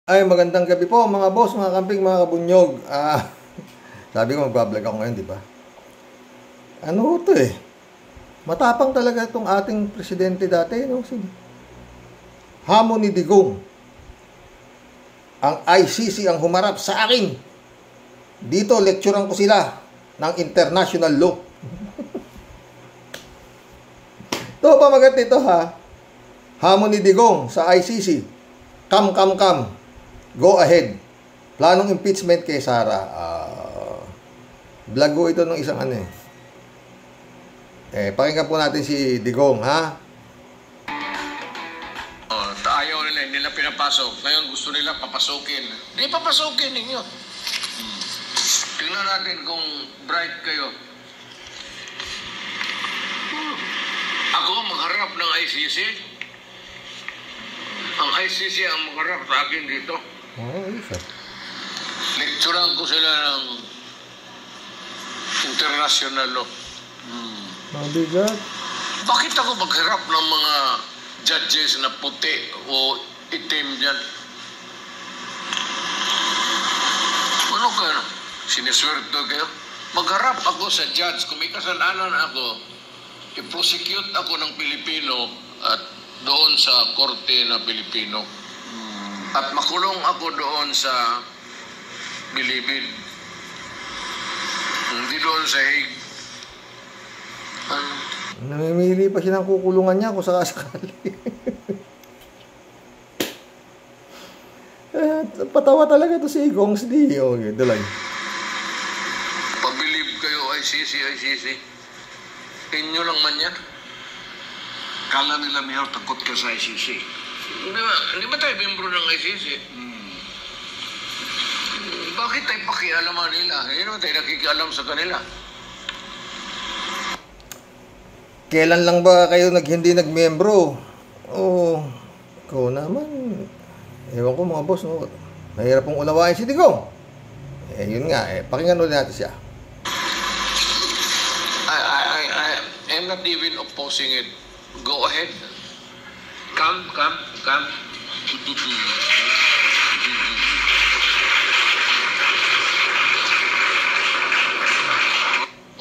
Ay, magandang gabi po mga boss, mga kamping, mga kabunyog. Sabi ko magbablog ako ngayon, di ba? Ano to eh? Matapang talaga itong ating presidente dati, no? Sige. Hamon ni Digong. Ang ICC ang humarap sa akin. Dito, lecturean ko sila ng international law. Ito, pamagat nito ha. Hamon ni Digong sa ICC. Come. Go ahead. Planong impeachment kay Sara. Vlog ito ng isang ano eh. Pakinggan po natin si Digong, ha? Ayaw nila pinapasok. Ngayon gusto nila papasukin. Di papasukin ninyo. Tingnan natin kung bright kayo. Ako magharap ng ICC. Ang ICC ang magharap sa akin dito. Lecturean ko sila ng international law. Mabigat. Bakit ako magharap ng mga judges na puti o itim dyan? Ano kayo? Siniswerte kayo? Magharap ako sa judge. Kung may kasalanan ako, i-prosecute ako ng Pilipino at doon sa korte na Pilipino. At makulong ako doon sa Bilibid. Hindi doon sa Hague. Namimili pa siya ng kukulungan niya kung sakasakali. Patawa talaga to si Gongs D. Okay, dalay. Pabilib kayo, ICC. Inyo lang man yan. Kala nila mayor takot ka sa ICC. Hindi ba tayo membro ng ICC? Bakit tayo pakialaman nila? Hindi naman tayo nakikialam sa kanila. Kailan lang ba kayo hindi nagmembro? Ikaw naman. Ewan ko mga boss, no? Mahirap pong unawain si Digong. Yun nga, pakinggan ulit natin siya. I'm not even opposing it. Go ahead. Come.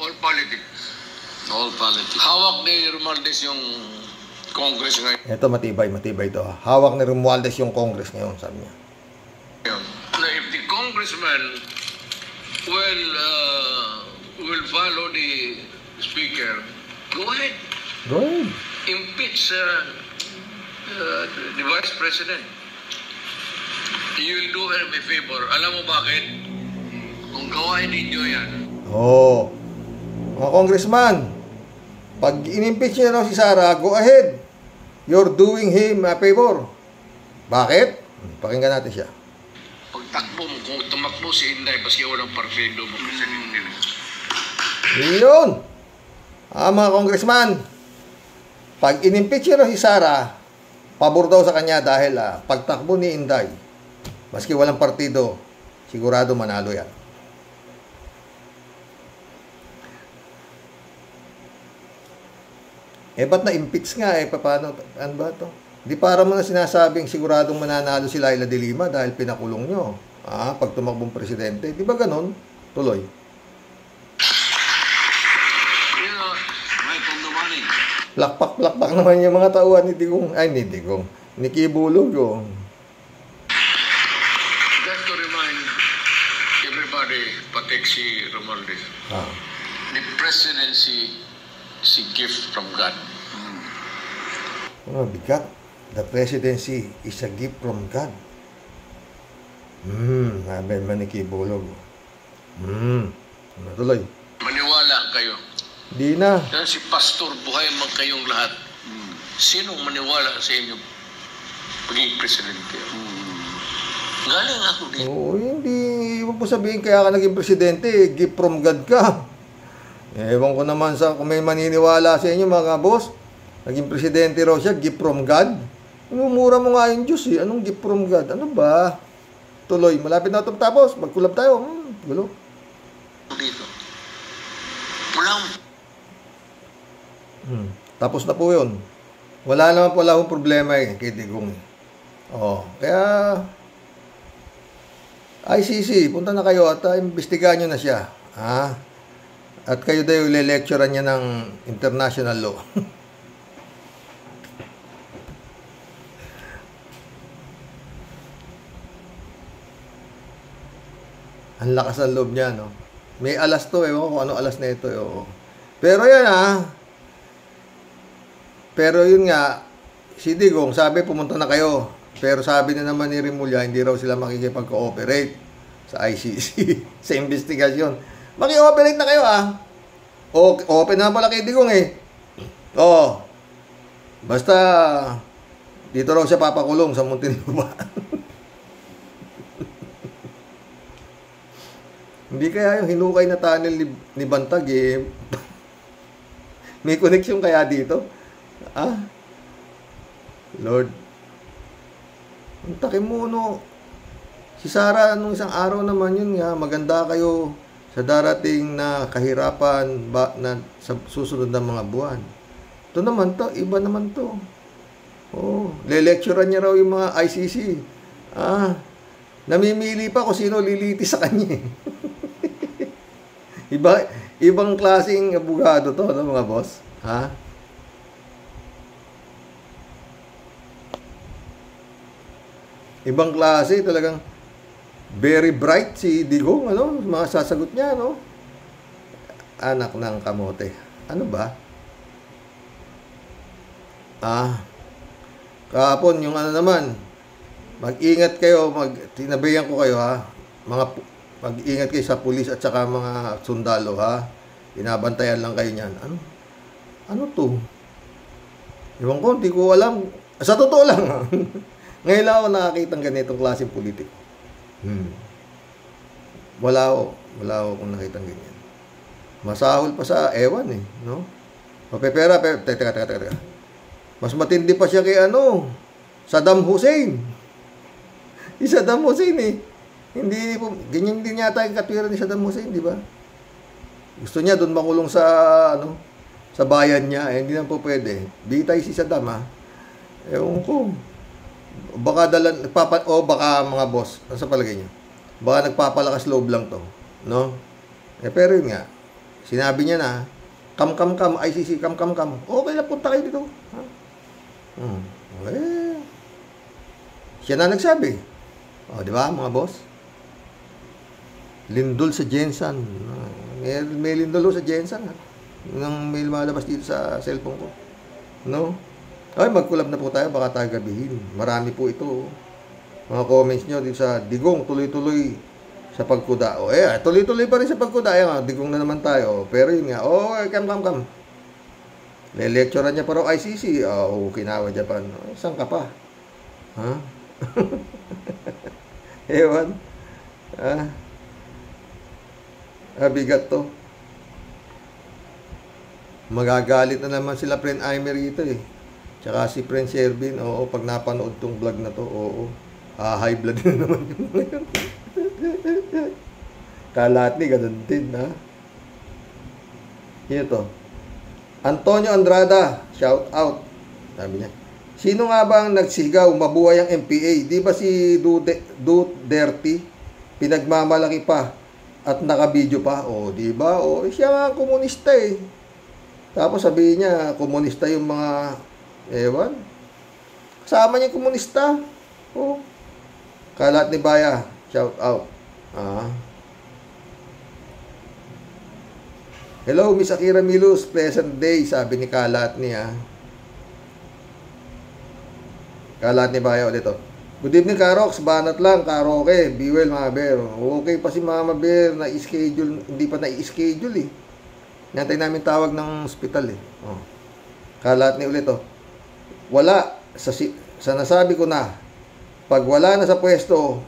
All politics. Hawak ni Romualdez yung Congress ngayon. Ito matibay to. Hawak ni Romualdez yung Congress ngayon, sabi niya. Na if the congressman will follow the speaker, go ahead. Impeach the vice president. You will do him a favor. Alam mo bakit? Kung gawain ninyo yan. Mga congressman, pag in-impeach niya raw si Sara, go ahead. You're doing him a favor. Bakit? Pakinggan natin siya. Pagtakbo mo, kung tumakbo si Inday, baski walang partido mo. Yun. Mga congressman, pag in-impeach niya raw si Sara, pabor daw sa kanya dahil pagtakbo ni Inday, maski walang partido, sigurado manalo yan. Ba't na-impeach nga paano? Ano ba ito? Di para mo na sinasabing siguradong mananalo si Laila de Lima dahil pinakulong nyo. Pag tumakbong presidente. Di ba ganon? Tuloy. Plakpak naman yung mga tauhan ni Digong. Ni Kibulog. Just to remind everybody, patek si Romualdez. The presidency is a gift from God. Bigat. The presidency is a gift from God. Nabi man ni Kibulog. Tuloy. Maniwala kayo. Di na. Yan si Pastor, buhay man kayong lahat. Sinong maniwala sa inyo pagiging presidente? Galing ako dito. Hindi. Iwan po sabihin kaya ka naging presidente, gift from God ka. Ewan ko naman kung may maniniwala sa inyo mga boss. Naging presidente raw siya, gift from God. Mumura mo nga yung Diyos Anong gift from God? Ano ba? Tuloy, malapit na ito tapos. Magkulab tayo. Gulo. Dito. Walang. Tapos na po yun. Wala naman pala akong problema kay Digong. Kaya ICC, punta na kayo at imbestigahan nyo na siya. At kayo daw ile-lecturean niya ng international law. Ang lakas ng loob niya, no? May alas to, ewan ko kung ano alas na ito, Pero yan, Pero yun nga, si Digong, sabi pumunta na kayo. Pero sabi na naman ni Rimulya, hindi raw sila makikipag-cooperate sa ICC, sa investigasyon. Maki-operate na kayo, Open na pala kay Digong, Basta, dito raw siya papakulong sa Muntinlupa. Hindi kaya yung hinukay na tunnel ni Bantag, may connection kaya dito? Lord, ang takimuno. Si Sarah, nung isang araw naman yun nga, maganda kayo sa darating na kahirapan na sa susunod na mga buwan. Ito naman to, iba naman to. Le-lecturean niya raw yung mga ICC. Namimili pa kung sino liliti sa kanya. Ibang klaseng abogado to, mga boss. Ibang klase, talagang very bright si Digong, mga sasagot niya, Anak ng kamote. Ano ba? Kahapon, yung naman, mag-ingat kayo, tinabayan ko kayo, mag-ingat kayo sa pulis at saka mga sundalo, Binabantayan lang kayo niyan. Ano to? Ewan ko, hindi ko alam. Sa totoo lang, Ngayon lang ako nakakita ng ganitong klaseng politiko. Wala ako kung nakita ng ganyan. Masahol pa sa ewan, no? Mapepera, teka. Mas matindi pa siya kay Saddam Hussein. Si Saddam Hussein, Hindi po, ganyan din yata yung katwiran ni Saddam Hussein, di ba? Gusto niya doon makulong sa, sa bayan niya, hindi na po pwede. Bitay si Saddam, Ewan ko. Baka baka mga boss, sa palagay niyo, baka nagpapalakas loob lang to, no? Pero yun nga, sinabi niya na, kam, ICC, kam. Okay lang, punta kayo dito. Siya na nagsabi. Di ba, mga boss? Lindol sa Jensen. May lindol sa Jensen, Nang may lumalabas dito sa cellphone ko. No? Ay, mag-collab na po tayo, baka tayo gabihin. Marami po ito. Mga comments nyo dito sa Digong, tuloy-tuloy sa pagkuda. Tuloy-tuloy pa rin sa pagkuda. Digong na naman tayo. Pero yun nga, kam. Le-lecturean niya pa raw ICC. Okinawa Japan. Saan ka pa? Ewan. Bigat to. Magagalit na naman sila Friend Aimer ito Tsaka si Friend Shervin, pag napanood tong vlog na to, high blood na naman yung ngayon. Kalatni, ganun din, Yun to. Antonio Andrada, shout out. Sabi niya, sino nga ba ang nagsigaw, mabuhay ang MPA? Di ba si Duterte, pinagmamalaki pa at nakabidyo pa? Di ba? Siya nga komunista Tapos sabihin niya, komunista yung mga ewan. Kasama niya komunista. Kalat ni Baya. Shout out. Hello, Miss Akira Milus. Pleasant day, sabi ni Kalat niya. Kalat ni Baya ulit Good evening, Karox. Banat lang, karaoke. Be well, mga bear. Okay pa si Mama Bear na i-schedule. Hindi pa na-i-schedule Nantay namin tawag ng hospital Kalat ni ulit Wala, sa nasabi ko na, pag wala na sa pwesto,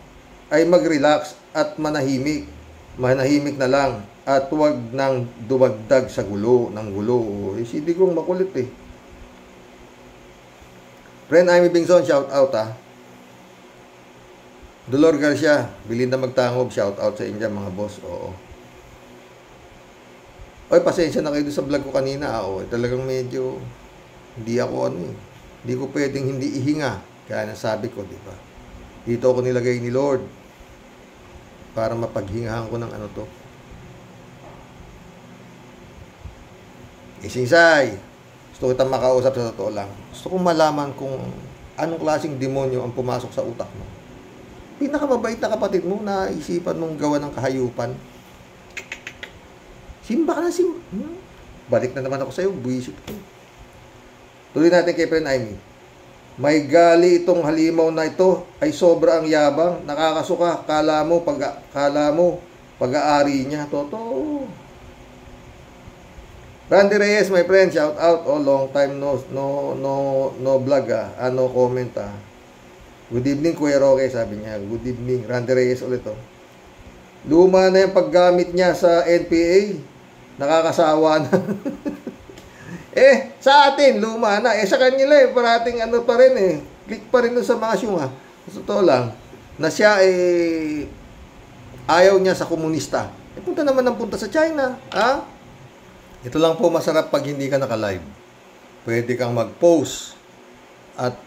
ay mag-relax at manahimik. Manahimik na lang at huwag nang dumagdag sa gulo, si Digong makulit Friend Amy Bingson, shout out Dolor Garcia, Belinda Magtangob, shout out sa inyo mga boss. Pasensya na kayo sa vlog ko kanina. Talagang medyo hindi ako hindi ko pwedeng hindi ihinga. Kaya nasabi ko, di ba? Dito ako nilagay ni Lord. para mapaghingahan ko ng ano to. Isingsay, gusto kitang makausap sa totoo lang. Gusto kong malaman kung anong klaseng demonyo ang pumasok sa utak mo. Pinakamabait na kapatid mo na isipan mong gawa ng kahayupan. Simba ka na, Balik na naman ako sa'yo, buwisit ko. Tuloy natin kay Friend Amy. May gali itong halimaw na ito ay sobra ang yabang, nakakasuka, kala mo pag-aari niya. Totoo. Randy Reyes, my friend, shout out. Oh, long time no vlog no comment Good evening, Kuya Roque, sabi niya. Good evening. Randy Reyes ulit Luma na yung paggamit niya sa NPA. Nakakasawa na. Sa atin, luma na. Sa kanila parating ano pa rin Click pa rin sa mga syunga. Sa totoo lang, na siya ayaw niya sa komunista. Punta naman ng punta sa China. Ito lang po masarap pag hindi ka naka-live. Pwede kang mag-post at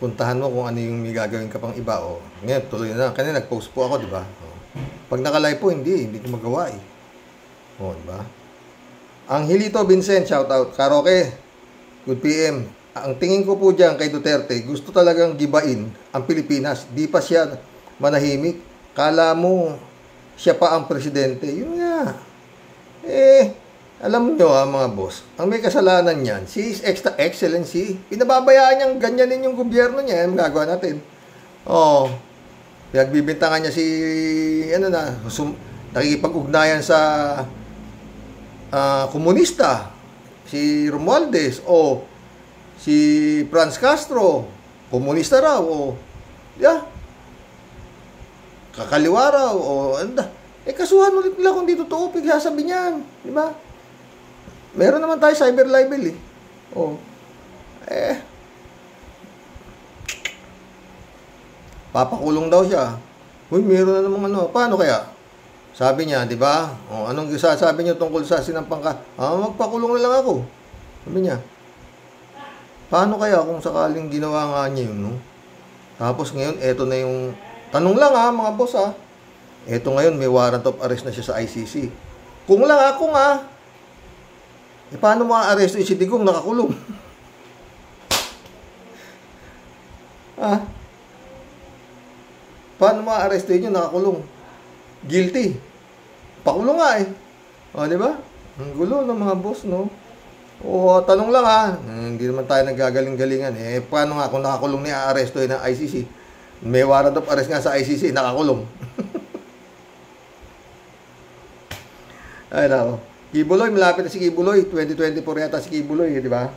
puntahan mo kung ano yung may gagawin ka pang iba. Ngayon, tuloy na. Kanina nag-post po ako, di ba? Pag naka-live po, hindi ko magawa di ba? Ang Hilito Vincent, shout out. Karoke, good PM. Ang tingin ko po diyan kay Duterte, gusto talagang gibain ang Pilipinas. Di pa siya manahimik. Kala mo siya pa ang presidente. Yun nga. Alam nyo mga boss, ang may kasalanan niyan, si His Excellency, pinababayaan niyang ganyanin yung gobyerno niya. Ang gagawa natin. Pinagbibintangan niya si nakikipag-ugnayan sa komunista, si Romualdez o si Franz Castro, komunista raw kakaliwa raw kasuhan ulit nila kung di totoo pagsasabi niyan, di ba? Meron naman tayo cyber libel papakulong daw siya. Meron na namang paano kaya? Sabi niya, di ba? Anong sasabi niyo tungkol sa sinampang ka? Magpakulong na lang ako. Sabi niya. Paano kaya kung sakaling ginawa nga niya yun, Tapos ngayon, eto na yung... Tanong lang mga boss Eto ngayon, may warrant of arrest na siya sa ICC. Kung lang ako paano mo a-arresto si Digong nakakulong? Paano mo a-arresto yun nakakulong? Guilty. Pakulong nga di ba? Ang gulo ng mga boss, tanong lang hindi naman tayo naggagaling-galingan. Paano nga kung nakakulong niya a-arresto ng ICC? May warrant of arrest nga sa ICC, nakakulong. Ay, nako. Kibuloy, malapit na si Kibuloy. 2024 yata si Kibuloy, di ba?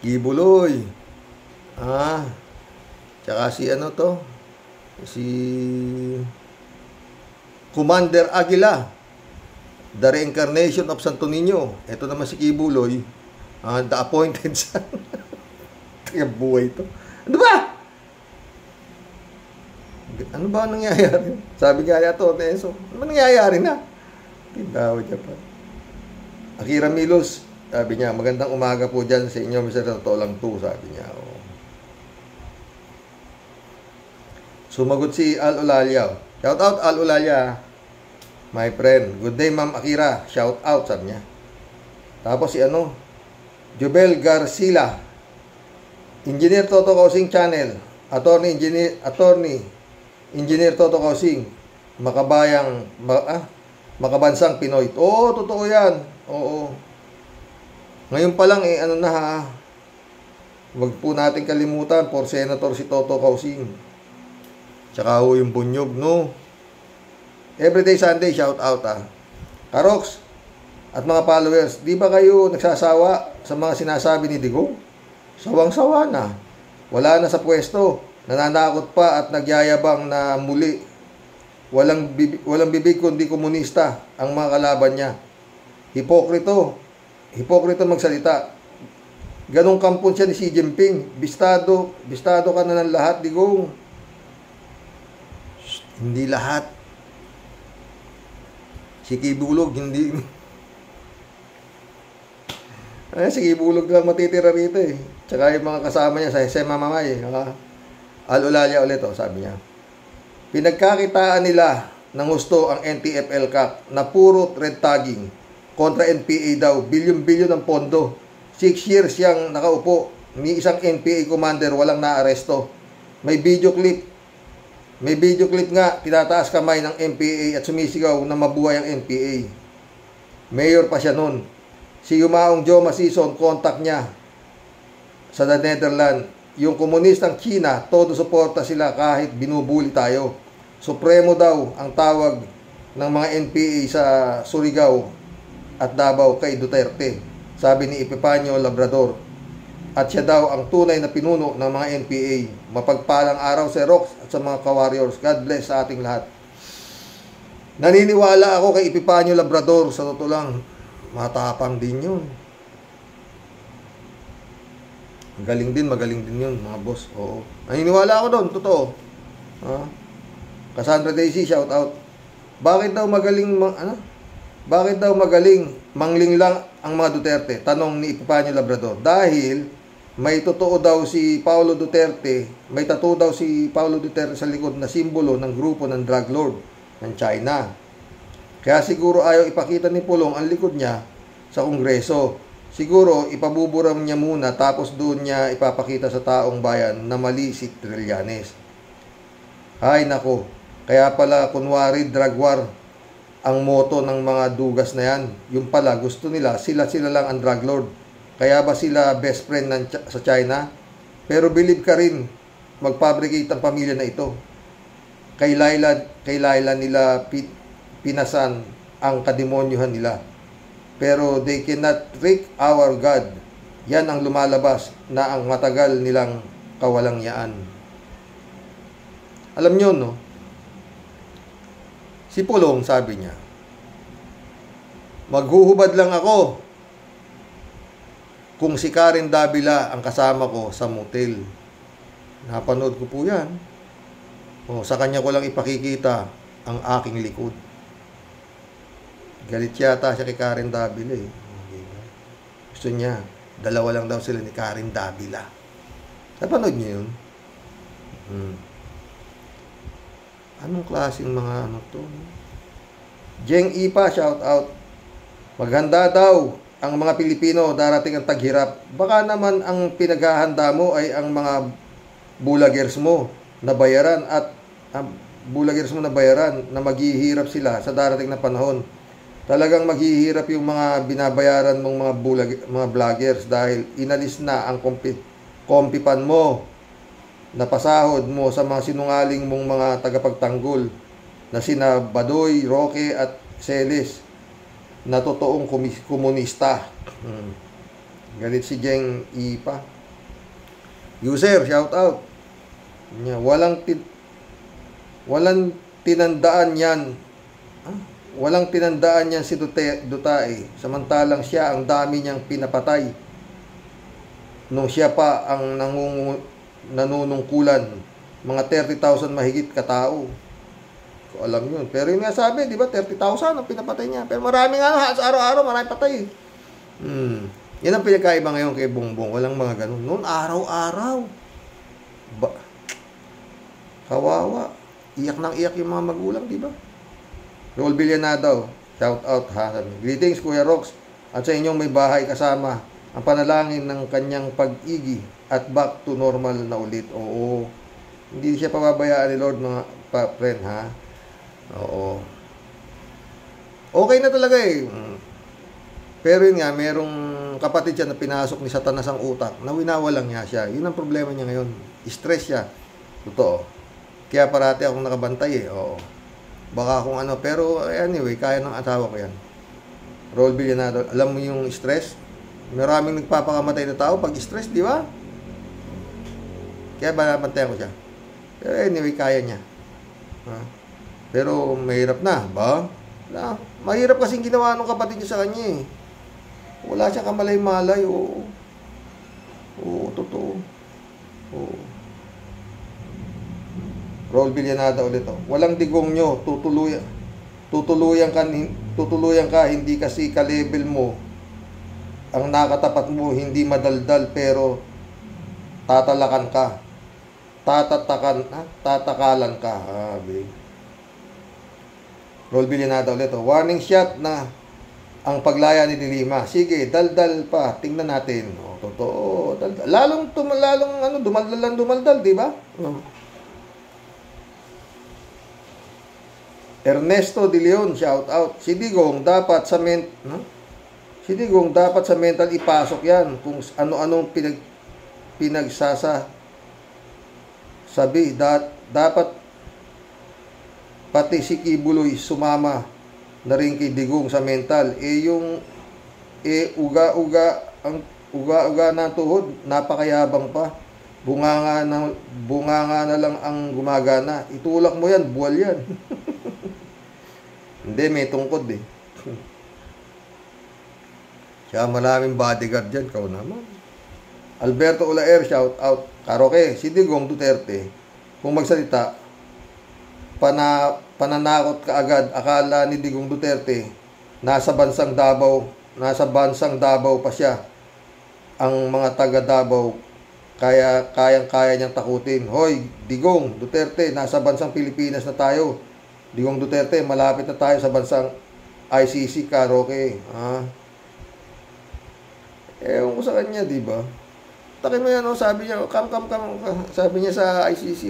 Kibuloy. Tsaka si si Commander Aguila, the reincarnation of Santo Niño. Ito naman si Kibuloy, the appointed son. Buhay ito. Ano ba? Ano ba nangyayari? Sabi nga niya Enzo, ano ba nangyayari na? Tindaw niya pa. Akira Milos, sabi niya, magandang umaga po dyan sa inyo, Mr. Totoo lang to, sabi niya. Sumagot si Al Ulalia. Shout out Al Ulalia. My friend. Good day, Ma'am Akira. Shout out, sabi niya. Tapos si Jubel Garcila. Engineer Toto Kausing Channel. Attorney Engineer Toto Kausing. Makabansang Pinoy. Totoo yan. Ngayon pa lang wag po natin kalimutan, for Senator si Toto Kausing. Tsaka yung bunyog, Everyday Sunday, shout out Karoks at mga followers, di ba kayo nagsasawa sa mga sinasabi ni Digong? Sawang-sawa na. Wala na sa pwesto. Nananakot pa at nagyayabang na muli. Walang bibig kundi komunista ang mga kalaban niya. Hipokrito magsalita. Ganong kampon siya ni Xi Jinping. Bistado ka na ng lahat, Digong. Hindi lahat. Si Kibulog, hindi. Si Kibulog lang matitira rito Tsaka yung mga kasama niya sa Sema Mamay. Al-Olalia ulit, sabi niya. Pinagkakitaan nila ng gusto ang NTFL Cup na puro red tagging kontra NPA daw. Bilyon-bilyon ang pondo. 6 years siyang nakaupo. Ni isang NPA commander walang naaresto. May video clip nga, tinataas kamay ng NPA at sumisigaw na mabuhay ang NPA. Mayor pa siya nun. Si Yumaong Joma Season, contact niya sa The Netherlands. Yung komunistang China, todo suporta sila kahit binubuli tayo. Supremo daw ang tawag ng mga NPA sa Surigao at Davao kay Duterte, sabi ni Epifanio Labrador. At siya daw ang tunay na pinuno ng mga NPA. Mapagpalang araw sa Rox at sa mga ka-warriors. God bless sa ating lahat. Naniniwala ako kay Epifanio Labrador. Sa totoo lang, matapang din yun. Magaling din yun, mga boss. Oo. Naniniwala ako doon, totoo. Cassandra Daisy, shout out. Bakit daw magaling mangling lang ang mga Duterte? Tanong ni Epifanio Labrador. Dahil may totoo daw si Paulo Duterte, may tattoo daw si Paulo Duterte sa likod na simbolo ng grupo ng drug lord ng China. Kaya siguro ayaw ipakita ni Pulong ang likod niya sa Kongreso. Siguro ipabuburam niya muna tapos doon niya ipapakita sa taong bayan na mali si Trillanes. Ay nako, kaya pala kunwari drug war ang moto ng mga dugas na yan. Yung pala gusto nila, sila lang ang drug lord. Kaya ba sila best friend sa China? Pero believe ka rin, mag-fabricate ang pamilya na ito. Kay Laila nila pinasan ang kademonyuhan nila. Pero they cannot trick our God. Yan ang lumalabas na ang matagal nilang kawalangyaan. Alam nyo, no? Si Pulong, sabi niya, maghuhubad lang ako kung si Karen Davila ang kasama ko sa motel. Napanood ko po yan. Sa kanya ko lang ipakikita ang aking likod. Galit yata siya kay Karen Davila eh. Gusto niya, dalawa lang daw sila ni Karen Davila. Napanood niyo yun? Anong klaseng mga ano to? Jeng Ipa, shout out. Maghanda daw ang mga Pilipino, darating ang taghirap. Baka naman ang pinaghahanda mo ay ang mga bulagers mo na bayaran at na maghihirap sila sa darating na panahon. Talagang maghihirap yung mga binabayaran mong mga vloggers dahil inalis na ang kompipan mo na pasahod mo sa mga sinungaling mong mga tagapagtanggol na sina Badoy, Roque at Celis na totoong komunista. Galit si Jeng Ipa. User, shout out. Walang tinandaan yan. Walang tinandaan yan si Dutae. Samantalang siya ang dami niyang pinapatay. Nung siya pa ang nanunungkulan. Mga 30,000 mahigit katao. Alam yun. Pero yun nga sabi, di ba, 30,000 ang pinapatay niya. Pero marami nga, sa araw-araw, marami patay. Yan ang pinagkaiba ngayon kay Bongbong. Walang mga ganun. Noon, araw-araw. Kawawa. Iyak nang iyak yung mga magulang, di ba? Roel Villanado, shout out ha. Greetings, Kuya Rox. At sa inyong may bahay kasama. Ang panalangin ng kanyang pag-igi at back to normal na ulit. Oo. Hindi siya pababayaan ni Lord, mga friend, ha? Oo. Okay na talaga eh. Pero yun nga, merong kapatid siya na pinasok ni Satanas ang utak na winawalang niya siya. Yun ang problema niya ngayon. Stress siya. Totoo. Kaya parati akong nakabantay eh. Oo. Baka kung ano. Pero anyway, kaya ng asawa ko yan. Roel Villanado. Alam mo yung stress? Maraming nagpapakamatay na tao pag stress, di ba? Kaya ba napantayan ko siya? Pero anyway, kaya niya. Pero mahirap na, ba? Mahirap kasing ginawa ng kapatid niya sa kanya eh. Wala siyang kamalay-malay. Oo, totoo. Oo. Roel Villanada ulit. Walang digong nyo. Tutuluyan ka, hindi kasi ka-level mo. Ang nakatapat mo, hindi madaldal, pero tatalakan ka. tatakalan ka. Roll Villanada ulit. Warning shot na ang paglaya ni Dilima. Sige, daldal pa. Tingnan natin. Totoo. Daldal. Lalong dumaldal, di ba? Ernesto De Leon, shout out. Si Digong dapat sa mental ipasok yan kung ano-anong sabi. Dapat pati si Kibuloy sumama na rin kay Digong sa mental. Ang uga-uga na tuhod, napakayabang pa. Bunganga na lang ang gumagana. Itulak mo yan, buwal yan. Hindi, may tungkod eh. Kaya maraming bodyguard dyan, kau naman. Alberto Ulaer, shout out. Karoke, si Digong Duterte, kung magsalita, pananakot ka agad. Akala ni Digong Duterte, nasa bansang Davao pa siya. Ang mga taga Davao, kayang-kaya niyang takutin. Hoy, Digong Duterte, nasa bansang Pilipinas na tayo. Digong Duterte, malapit na tayo sa bansang ICC, Karoke. Ewan ko sa kanya, di ba? Takin mo yan, sabi niya, come. Sabi niya sa ICC,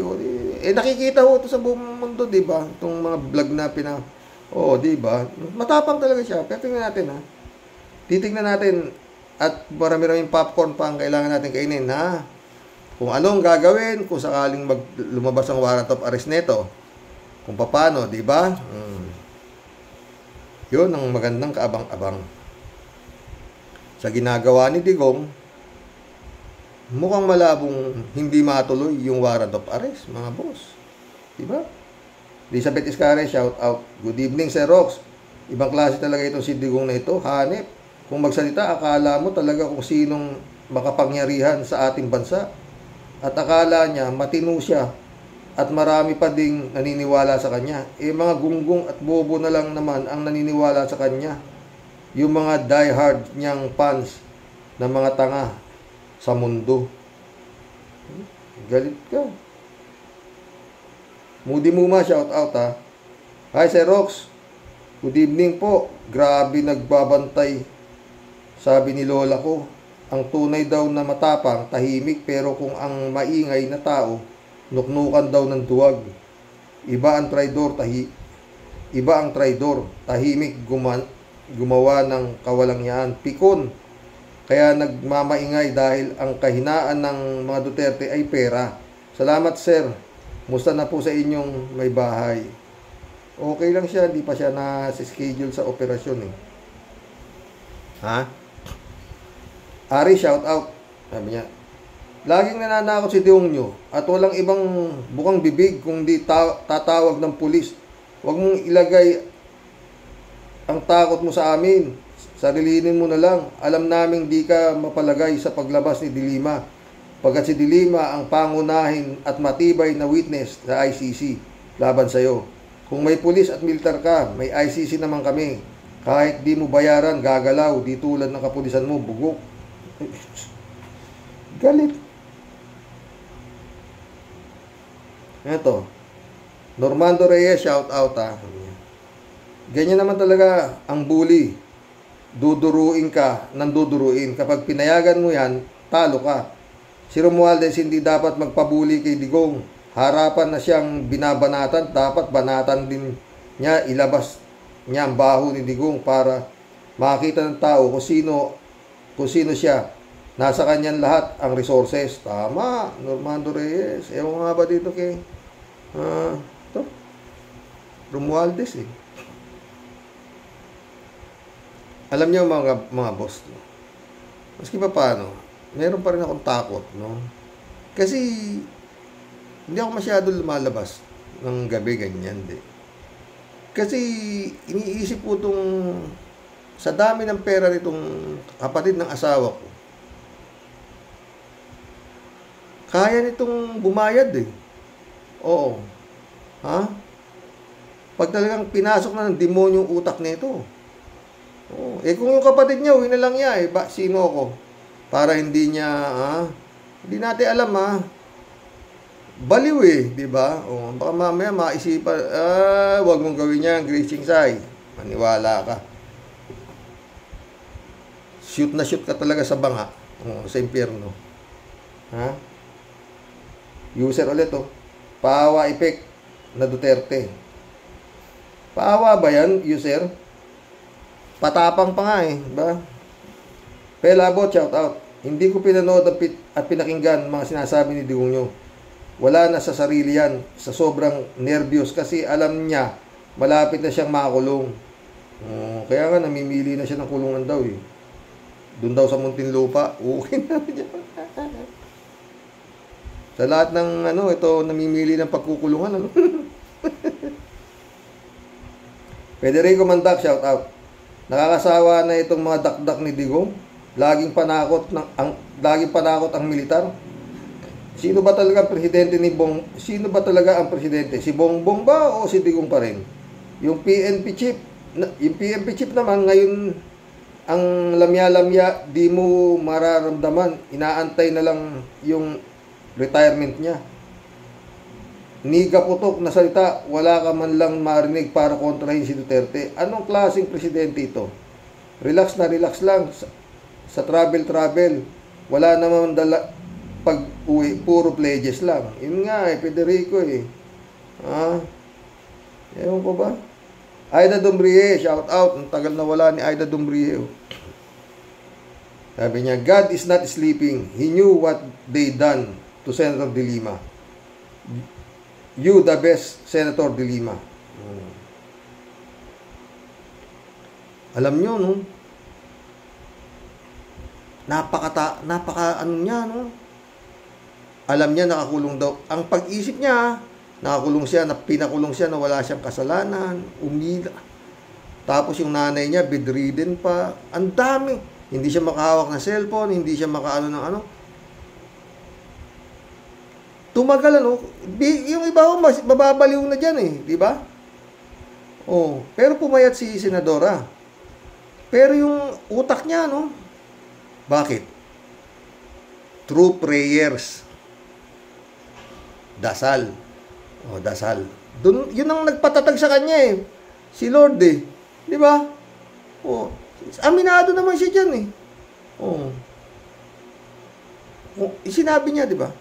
nakikita ho ito sa buong mundo, di ba? Itong mga vlog na di ba? Matapang talaga siya. Pero tingnan natin, titignan natin at marami-raming popcorn pa ang kailangan natin kainin, kung anong gagawin, kung sakaling lumabas ang warrant of arrest nito. Kung paano, di ba? Yun ang magandang kaabang-abang. Sa ginagawa ni Digong, mukhang malabong hindi matuloy yung warrant of arrest, mga boss. Di ba? Elizabeth Iscare, shout out. Good evening, Sir Rox. Ibang klase talaga itong si Digong na ito. Hanep. Kung magsalita, akala mo talaga kung sinong makapangyarihan sa ating bansa. At akala niya, matino siya. At marami pa ding naniniwala sa kanya. Mga gunggong at bobo na lang naman ang naniniwala sa kanya. Yung mga diehard niyang fans na mga tanga sa mundo. Galit ka. Moody Muma, shout out Hi, Sir Rox. Good evening po. Grabe nagbabantay. Sabi ni Lola ko, ang tunay daw na matapang, tahimik, pero kung ang maingay na tao, nuknukan daw ng duwag. Iba ang traidor, tahimik, gumawa ng kawalangyaan, pikon. Kaya nagmamaingay dahil ang kahinaan ng mga Duterte ay pera. Salamat, sir. Musta na po sa inyong may bahay? Okay lang siya, hindi pa siya na-schedule sa operasyon Ari, shout out. Sabi niya, laging nananakot si Digong nyo at walang ibang bukang bibig kung di tatawag ng pulis. Huwag mong ilagay ang takot mo sa amin. Sarilinin mo na lang. Alam naming di ka mapalagay sa paglabas ni Dilima. Pagkat si Dilima ang pangunahin at matibay na witness sa ICC laban sa'yo. Kung may pulis at militar ka, may ICC naman kami. Kahit di mo bayaran, gagalaw. Di tulad ng kapulisan mo, bugok. Galit. Ito, Normando Reyes, shout out Ganyan naman talaga ang bully. Duduruin ka, nanduduruin. Kapag pinayagan mo yan, talo ka. Si Romualdez hindi dapat magpabuli kay Digong. Harapan na siyang binabanatan, dapat banatan din niya, ilabas niya ang baho ni Digong para makita ng tao kung sino siya. Nasa kanyan lahat ang resources. Tama, Normando Reyes. Ewan nga ba dito kay Romualdez Alam niyo mga boss, maski pa paano, meron pa rin akong takot, Kasi hindi ako masyado lumalabas ng gabi ganyan, Kasi iniisip ko sa dami ng pera nitong kapatid ng asawa ko. Kaya nitong bumayad Oo. Pag talagang pinasok na ng demonyo yung utak nito. Kung yung kapatid niya, uwi na lang niya sino ako? Para hindi niya, hindi natin alam baliw eh, di ba? O, baka mamaya maisipan, wag mong gawin yan, Grace Chingsay. Maniwala ka. Shoot na shoot ka talaga sa banga. O, sa impyerno. Ha? User ulit, oh. Paawa effect na Duterte. Paawa ba yan, user? Patapang pa nga eh, ba? Pelabot, shout out. Hindi ko pinanood at pinakinggan mga sinasabi ni Digong nyo. Wala na sa sarili yan, sa sobrang nervyos kasi alam niya, malapit na siyang makakulong. Kaya nga, namimili na siya ng kulungan daw eh. Doon daw sa Muntinlupa, okay na niya. Sa lahat ng ito, namimili ng pagkukulungan. Federico Mandak, shout out. Nakakasawa na itong mga dakdak ni Digong. Laging panakot ang militar. Sino ba talaga ang presidente Sino ba talaga ang presidente? Si Bongbong ba o si Digong pa rin? Yung PNP chief naman ngayon ang lamya-lamya, di mo mararamdaman. Inaantay na lang yung retirement niya. Niga putok na salita, wala ka man lang marinig para kontrahin si Duterte. Anong klaseng presidente ito? Relax na relax lang. Sa travel, wala naman pag uwi, puro pledges lang. Yun nga eh, Federico eh. Ewan ko ba? Aida Dumbrie, shout out. Ang tagal na wala ni Aida Dumbrie. Sabi niya, God is not sleeping. He knew what they done to Senator De Lima. You the best, Senator De Lima. Alam nyo, no? Napaka niya, no? Alam niya nakakulong daw. Ang pag-isip niya, nakakulong siya, pinakulong siya na wala siyang kasalanan, umila. Tapos yung nanay niya, bedridden pa. Ang dami. Hindi siya makahawak ng cellphone, hindi siya makaano ng ano. Tumagal, ano? Yung iba ko, mababaliw na dyan eh, di ba? Pero pumayat si Senadora. Pero yung utak niya, no? Bakit? True prayers. Dasal. Dasal. Yun ang nagpatatag sa kanya eh. Si Lord eh. Di ba? Aminado naman siya dyan eh. Sinabi niya, di ba?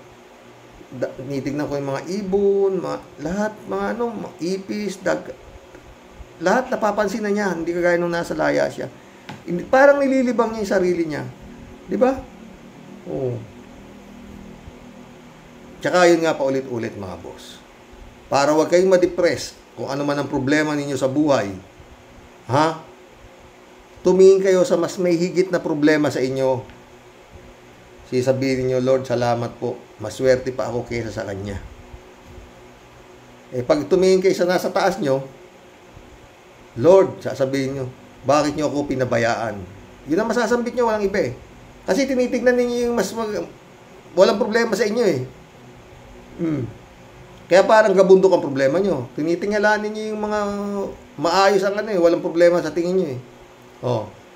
Tinitignan ko yung mga ibon, lahat, mga ipis, lahat napapansin na niya. Hindi kagaya nung nasa laya siya. Parang nililibang niya yung sarili niya. Di ba? Tsaka yun nga pa ulit-ulit mga boss. Para wag kayong ma-depress kung ano man ang problema ninyo sa buhay. Tumingin kayo sa mas may higit na problema sa inyo. Sabihin niyo, Lord, salamat po. Maswerte pa ako kaysa sa Kanya. Pag tumingin kayo sa nasa taas nyo, Lord, sasabihin nyo, bakit nyo ako pinabayaan? Yun ang masasambit nyo, walang iba eh. Kasi tinitignan ninyo yung walang problema sa inyo eh. Kaya parang gabundok ang problema nyo. Tinitingnan ninyo yung mga maayos ang walang problema sa tingin nyo eh.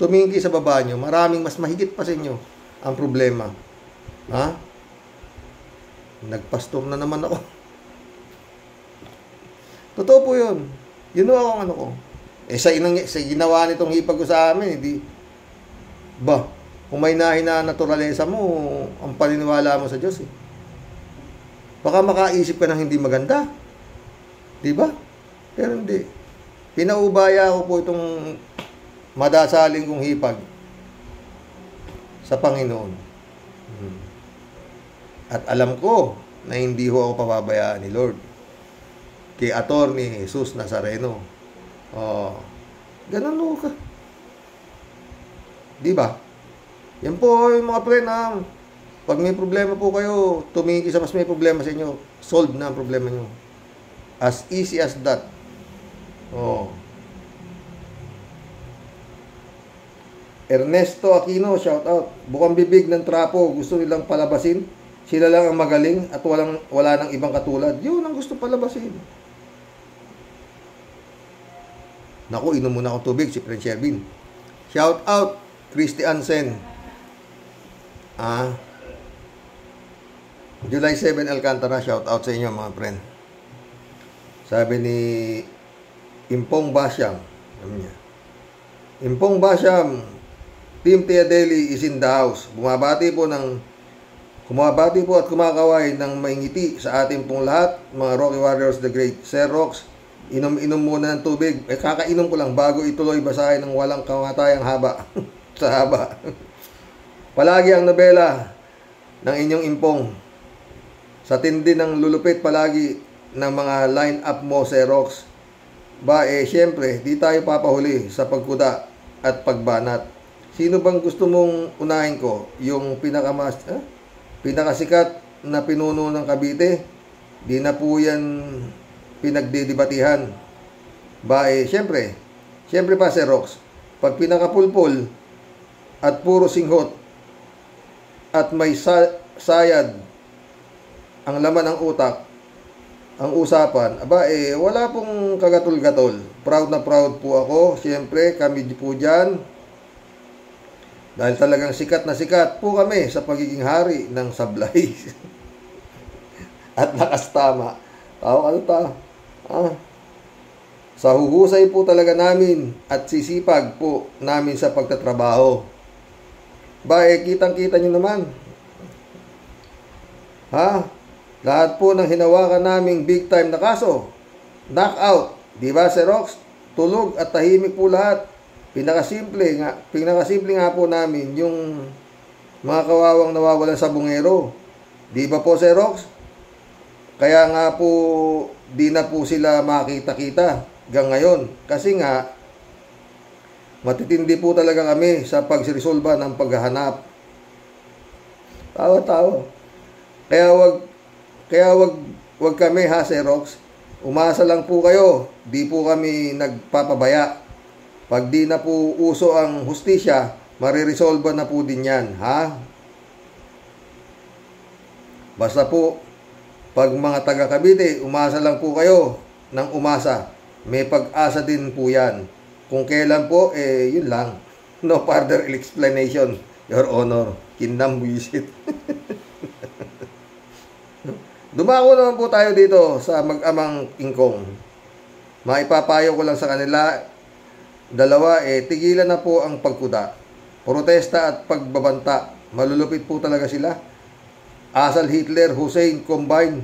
Tumingin kayo sa baba nyo, maraming mas mahigit pa sa inyo ang problema. Nagpastor na naman ako. Totoo po yun. Yun ako ang ko. Sa ginawa nitong hipag ko sa amin, kung may nahina naturalesa mo, ang paniniwala mo sa Diyos eh. Baka makaisip ka ng hindi maganda. Di ba? Pero hindi. Pinaubaya ko po itong madasaling kong hipag sa Panginoon. At alam ko na hindi ho ako pababayaan ni Lord. Kay Attorney Jesus Nazareno. Ganun ho ka. Di ba? Yan po yung mga pre na pag may problema po kayo, tumingin sa mas may problema sa inyo, solve na ang problema nyo. As easy as that. Ernesto Aquino, shout out. Bukang bibig ng trapo, gusto nilang palabasin. Sila lang ang magaling at wala nang ibang katulad. Yun ang gusto palabasin. Naku, inom muna akong tubig, si Prince Shervin. Shout out, Christy Ansen. July 7 Alcantara, shout out sa inyo mga friend. Sabi ni Impong Basyam, Impong Basyam, Team Tia Deli is in the house. Kumabati po at kumakaway ng maingiti sa ating pong lahat, mga Rocky Warriors the Great. Sir Rox, inom muna ng tubig. Kakainom ko lang bago ituloy basahin ng walang kamatayang haba. Sa haba. Palagi ang nobela ng inyong Impong. Sa tindi ng lulupit palagi ng mga line-up mo, Sir Rox. Syempre, di tayo papahuli sa pagkuda at pagbanat. Sino bang gusto mong unahin ko? Yung pinakasikat na pinuno ng Cavite? Di na po yan pinagdidibatihan. Syempre pa, Sir Rox. Pag pinakapulpul at puro singhot at may sayad ang laman ng utak, ang usapan, wala pong kagatol-gatol. Proud na proud po ako. Siyempre, kami po dyan. Dahil talagang sikat na sikat po kami sa pagiging hari ng sablay. At nakastama. Sa huhusay po talaga namin at sisipag po namin sa pagtatrabaho. Kitang-kita nyo naman. Lahat po ng hinawakan naming big time na kaso, knockout. Di ba, Sir Rox? Tulog at tahimik po lahat. Pinakasimple nga po namin yung mga kawawang nawawalan sa bungero. Di ba po, Sir Rox? Kaya nga po, di na po sila makita-kita hanggang ngayon. Kasi nga, matitindi po talaga kami sa pagsiresolba ng paghahanap. Tawa-tawa. Kaya wag kami, ha, Sir Rox. Umasa lang po kayo. Di po kami nagpapabaya. Pag di na po uso ang hustisya, mariresolba na po din yan, ha? Basta po, pag mga taga Cavite, umasa lang po kayo ng umasa. May pag-asa din po yan. Kung kailan po, yun lang. No further explanation, Your Honor. Kinam buisit. Dumako naman po tayo dito sa mag-amang Ingkong. Maipapayo ko lang sa kanila, dalawa, tigilan na po ang pagkuda. Protesta at pagbabanta. Malulupit po talaga sila. Asal Hitler, Hussein, combine.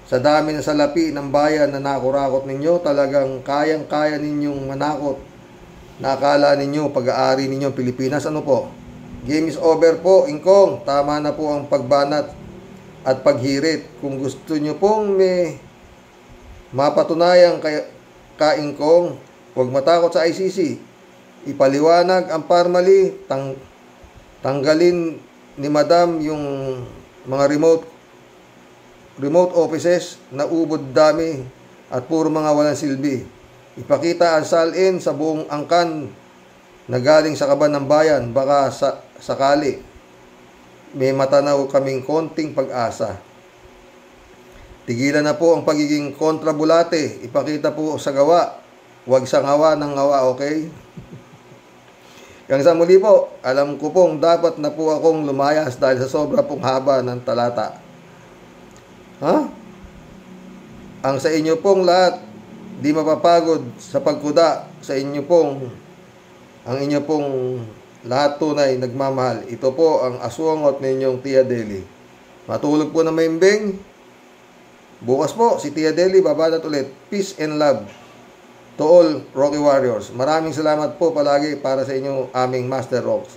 Sa dami ng salapi ng bayan na nakurakot ninyo, talagang kayang-kaya ninyong manakot. Nakala ninyo, pag-aari ninyo Pilipinas, ano po? Game is over po, Ingkong. Tama na po ang pagbanat at paghirit. Kung gusto nyo pong may mapatunayang ka-Ingkong, huwag matakot sa ICC. Ipaliwanag ang parmali, tanggalin ni Madam yung mga remote offices na ubod dami at puro mga walang silbi. Ipakita ang salin sa buong angkan na galing sa kaban ng bayan. Baka sakali may matanaw kaming konting pag-asa. Tigilan na po ang pagiging kontrabulate. Ipakita po sa gawa. Huwag sa ngawa ng ngawa, okay? Hanggang sa muli po, alam ko pong dapat na po akong lumayas dahil sa sobra pong haba ng talata. Ang sa inyo pong lahat, di mapapagod sa pagkuda sa inyo pong, ang inyo pong lahat tunay nagmamahal. Ito po ang aswangot ninyong Tia Deli. Matulog po na maimbing. Bukas po, si Tia Deli babanat ulit. Peace and love to all Rocky Warriors. Maraming salamat po palagi para sa inyo aming Master Rox.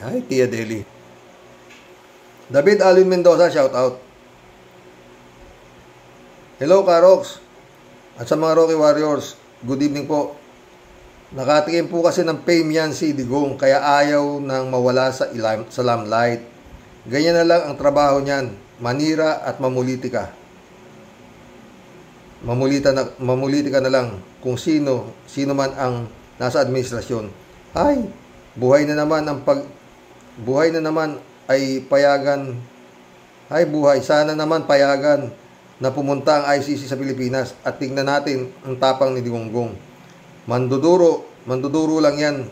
Ay, Tia Deli. David Alvin Mendoza, shout out. Hello, Karox. At sa mga Rocky Warriors, good evening po. Nakatikim po kasi ng fame yan si Digong, kaya ayaw nang mawala sa limelight. Ganyan na lang ang trabaho niyan, manira at mamulitika. Mamuliti ka na lang kung sino man ang nasa administrasyon. Ay, buhay na naman ay payagan. Ay buhay, sana naman payagan na pumunta ang ICC sa Pilipinas at tingnan natin ang tapang ni Digongong. Manduduro lang yan.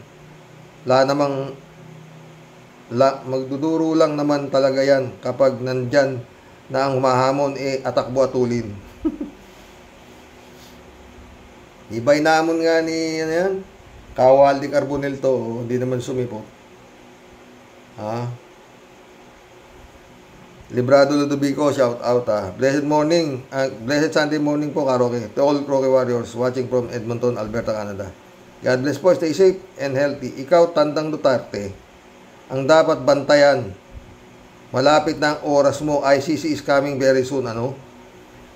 magduduro lang naman talaga yan kapag nandyan na ang humahamon atakbo atulin. Ibay namon nga ni ano yan, Kawal di Carbonel to, hindi naman sumipo. Librado Ludovico, shout out Blessed morning, blessed Sunday morning po Karoke. To all Roque Warriors watching from Edmonton, Alberta, Canada. God bless po, stay safe and healthy. Ikaw, Tandang Duterte, ang dapat bantayan. Malapit na ang oras mo, ICC is coming very soon, ano?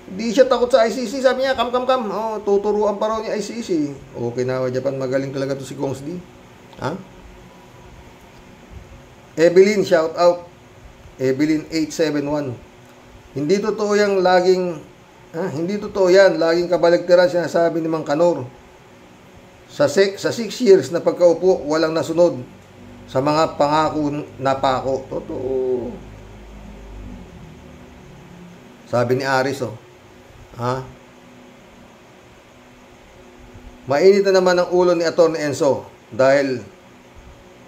Hindi siya takot sa ICC, sabi niya, kam. Tuturuan pa raw niya ICC. Okay na, Japan, magaling talaga to si Gongsdi. Evelyn, shout out. Evelyn 871. Hindi totoo yan, laging kabaligtaran sinasabi ni Mang Kanor. Sa 6 years na pagkaupo, walang nasunod sa mga pangako na pako. Totoo. Sabi ni Aris, Mainit na naman ang ulo ni Atty. Enzo dahil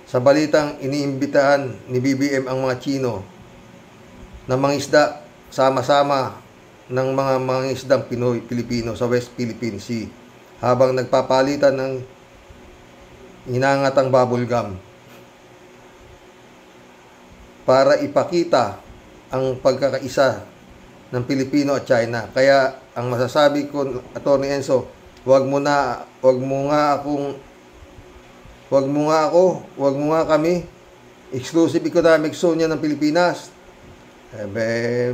sa balitang iniimbitahan ni BBM ang mga Chino na mangisda sama-sama ng mga mangisdang Pinoy-Pilipino sa West Philippine Sea habang nagpapalitan ng inangatang bubble gum para ipakita ang pagkakaisa ng Pilipino at China. Kaya ang masasabi ko, Atty. Enzo, wag mo nga kami exclusive economic zone yan ng Pilipinas.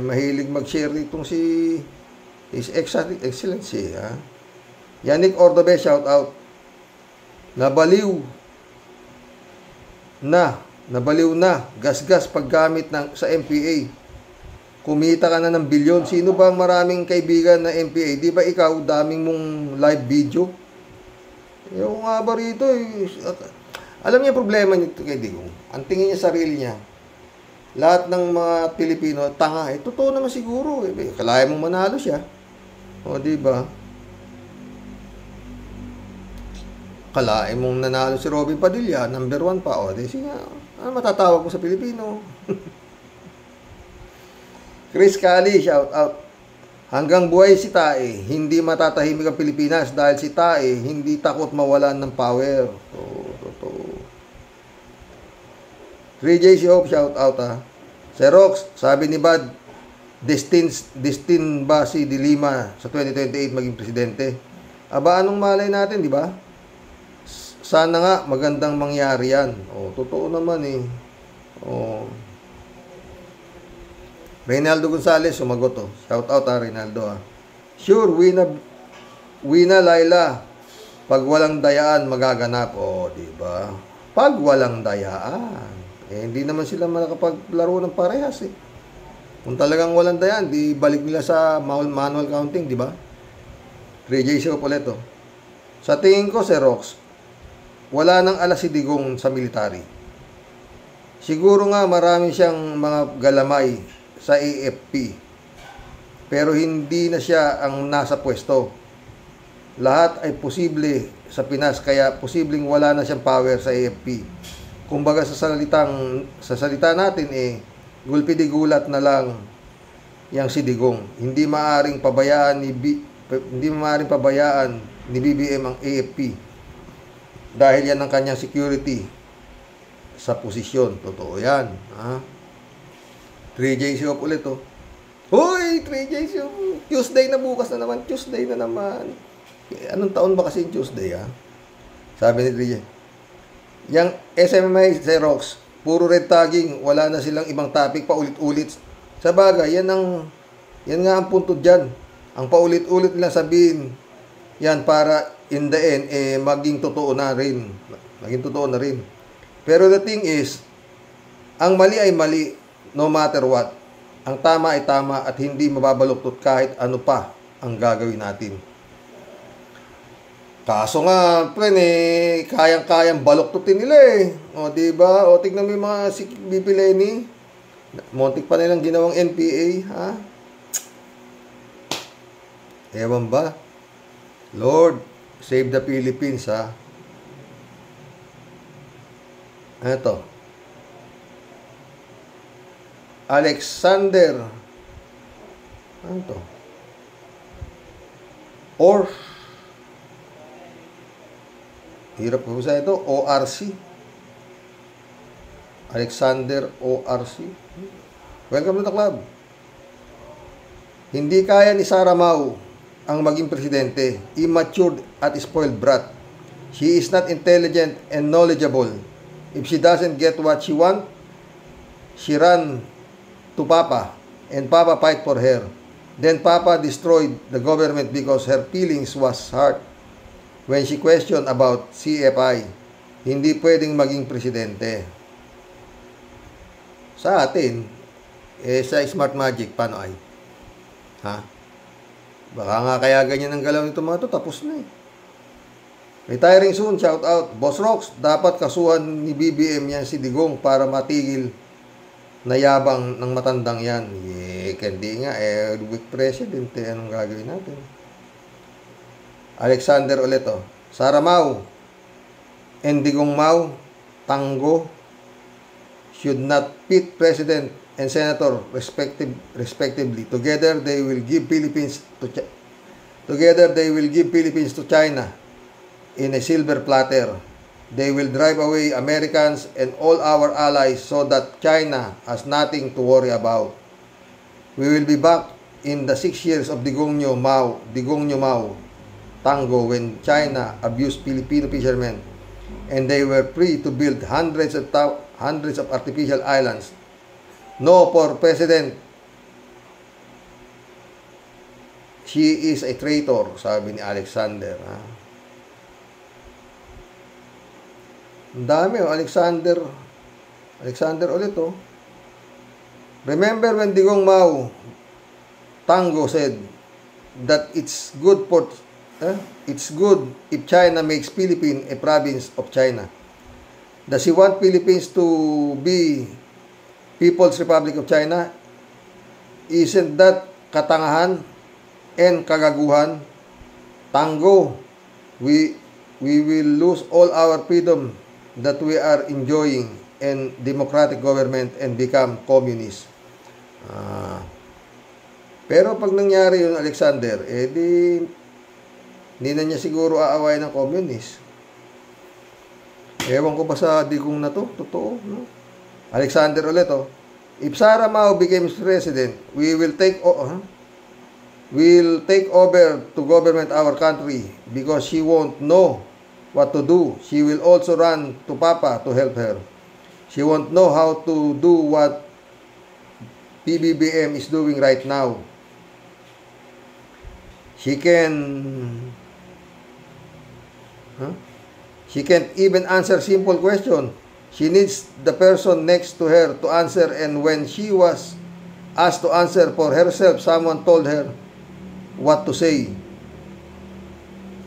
Mahilig mag-share itong si His Excellency. Yannick Ordobe, shout out. Nabaliw na gasgas paggamit sa MPA. Kumita ka na ng bilyon. Sino ba ang maraming kaibigan na MPA? Di ba ikaw, daming mong live video? Yung nga ba rito, alam niya problema nito kay Digong. Ang tingin niya sarili niya, lahat ng mga Pilipino, tanga. Totoo naman siguro. Kalaya mong manalo siya. O, di ba? Kalaya mong nanalo si Robin Padilla, number 1 pa. O, di siya. Ano matatawag mo sa Pilipino? Chris Cali, shout out. Hanggang buhay si Tae, hindi matatahimik ang Pilipinas dahil si Tae hindi takot mawalan ng power. Totoo. 3JC Hope, shout out Xerox, sabi ni Bad, destin ba si De Lima sa 2028 maging presidente? Aba, anong malay natin, di ba? Sana nga magandang mangyari yan. Totoo naman Reynaldo Gonzales, sumagot Shout out Reynaldo Sure, Wina Laila. Pag walang dayaan, magaganap. Di ba? Pag walang dayaan. Hindi naman sila makapaglaro ng parehas Kung talagang walang dayaan, di balik nila sa manual counting, di ba? 3J ulit Sa tingin ko, Xerox, wala nang alas si Digong sa military. Siguro nga marami siyang mga galamay sa AFP. Pero hindi na siya ang nasa pwesto. Lahat ay posible sa Pinas, kaya posibleng wala na siyang power sa AFP. Kumbaga sa salita natin gulpi di gulat na lang yang si Digong. Hindi maaring pabayaan ni BBM ang AFP dahil yan ang kanyang security sa posisyon. Totoo yan. 3J Shop ulit Hoy, 3J Shop. Tuesday na bukas na naman. Anong taon ba kasi yung Tuesday Sabi ni 3J. Yang SMI Xerox, puro red tagging, wala na silang ibang topic, paulit-ulit. Sa bagay, yan nga ang punto dyan. Ang paulit-ulit nilang sabihin, yan para in the end, maging totoo na rin. Pero the thing is, ang mali ay mali, no matter what. Ang tama ay tama at hindi mababaluktot kahit ano pa ang gagawin natin. Kaso nga, kayang-kayang baluktutin nila diba? Tignan mo yung mga si BP Lenny. Montik pa nilang ginawang NPA, Ewan ba? Lord, save the Philippines, Ito. Alexander, ano to? Or, hirap ko sa ito, ORC. Alexander ORC. Welcome to the club. Hindi kaya ni Sara Mau ang maging presidente. Immature at spoiled brat. She is not intelligent and knowledgeable. If she doesn't get what she wants, she run to Papa and Papa fight for her. Then Papa destroyed the government because her feelings was hurt when she questioned about CFI. Hindi pwedeng maging presidente. Sa atin, sa Smart Magic, paano ay? Ha? Baka nga kaya ganyan ang galaw nito mga to, tapos na eh. Retiring soon, shout out. Boss Rox, dapat kasuhan ni BBM yan si Digong para matigil na yabang ng matandang yan. Hindi nga, weak president, anong gagawin natin? Alexander ulit, Sara Mau and Digong Mau, Tango, should not pit president and senator respectively. Together they will give Philippines to China in a silver platter. They will drive away Americans and all our allies so that China has nothing to worry about. We will be back in the 6 years of Digong Nyo Mau, Tango, when China abused Filipino fishermen and they were free to build hundreds of artificial islands. No, for President, she is a traitor, sabi ni Alexander. Ang dami, Alexander ulit, Remember when Digong Mau, Tango said that it's good if China makes Philippines a province of China. Does he want Philippines to be People's Republic of China? Isn't that katangahan and kagaguhan? Tango, we will lose all our freedom that we are enjoying and democratic government and become communist. Pero pag nangyari yun, Alexander, di na niya siguro aaway ng communist. Ewan ko ba sa Digong na to? Totoo, no? Alexander ulit, If Sara Mau becomes president, we'll take over to government our country because she won't know what to do. She will also run to Papa to help her. She won't know how to do what PBBM is doing right now. She can't even answer simple question. She needs the person next to her to answer, and when she was asked to answer for herself, someone told her what to say.